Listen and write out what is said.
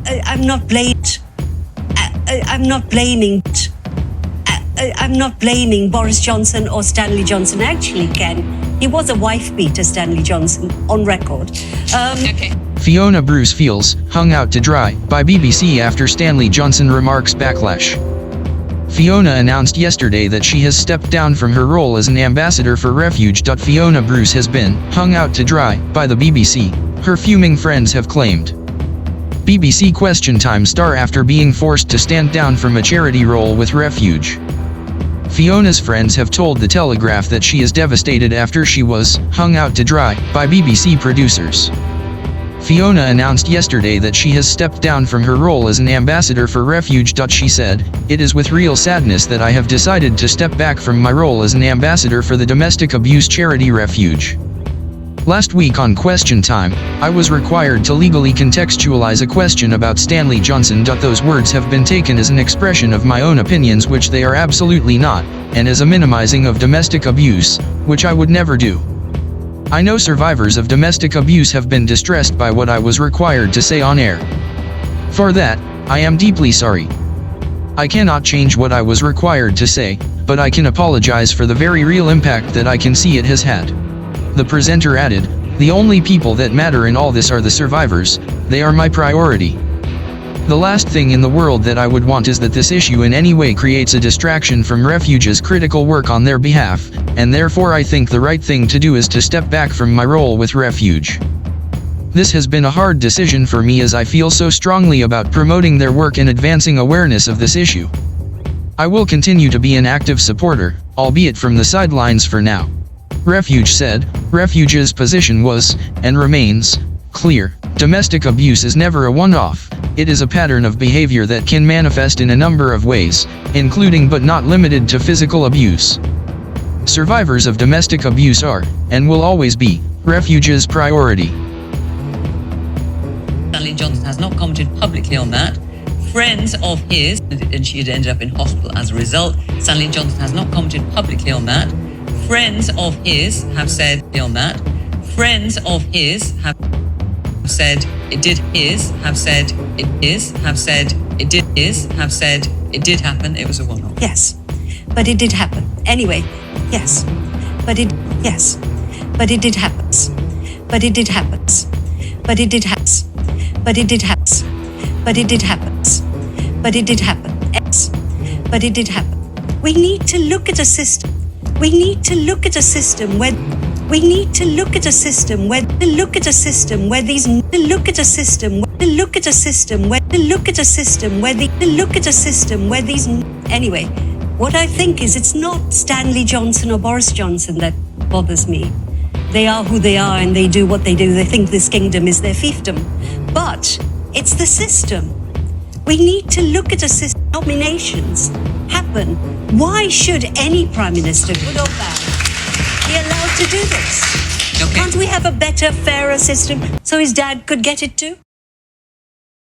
I'm not blaming Boris Johnson or Stanley Johnson. Actually, Ken, he was a wife beater, Stanley Johnson, on record. Okay. Fiona Bruce feels hung out to dry by BBC after Stanley Johnson remarks backlash. Fiona announced yesterday that she has stepped down from her role as an ambassador for Refuge.Fiona Bruce has been hung out to dry by the BBC, her fuming friends have claimed. BBC Question Time star after being forced to stand down from a charity role with Refuge. Fiona's friends have told the Telegraph that she is devastated after she was hung out to dry by BBC producers. Fiona announced yesterday that she has stepped down from her role as an ambassador for Refuge.She said, "It is with real sadness that I have decided to step back from my role as an ambassador for the domestic abuse charity Refuge." Last week on Question Time, I was required to legally contextualize a question about Stanley Johnson.Those words have been taken as an expression of my own opinions, which they are absolutely not, and as a minimizing of domestic abuse, which I would never do. I know survivors of domestic abuse have been distressed by what I was required to say on air. For that, I am deeply sorry. I cannot change what I was required to say, but I can apologize for the very real impact that I can see it has had. The presenter added, "The only people that matter in all this are the survivors, they are my priority. The last thing in the world that I would want is that this issue in any way creates a distraction from Refuge's critical work on their behalf, and therefore I think the right thing to do is to step back from my role with Refuge. This has been a hard decision for me as I feel so strongly about promoting their work and advancing awareness of this issue. I will continue to be an active supporter, albeit from the sidelines for now." Refuge said. Refuge's position was, and remains, clear. Domestic abuse is never a one-off. It is a pattern of behavior that can manifest in a number of ways, including but not limited to physical abuse. Survivors of domestic abuse are, and will always be, Refuge's priority. Stanley Johnson has not commented publicly on that. Friends of his, and she had ended up in hospital as a result. Stanley Johnson has not commented publicly on that. Friends of his have said on that. Friends of his have said it did his, have said it is, have said it did is, have said it did happen, it was a one-off. Yes, but it did happen. Anyway, yes, but it did happen. But it did happen. But it did happen. But it did happen. But it did happen. But it did happen. But it did happen. But it did happen. We need to look at a system. We need to look at a system where we need to look at a system where to look at a system where these to look at a system to look at a system where to look at a system where the to look at a system where these anyway, what I think is it's not Stanley Johnson or Boris Johnson that bothers me. They are who they are and they do what they do. They think this kingdom is their fiefdom. But it's the system. We need to look at a system. Nominations happen. Why should any Prime Minister, good or bad, be allowed to do this? Okay. Can't we have a better, fairer system so his dad could get it too?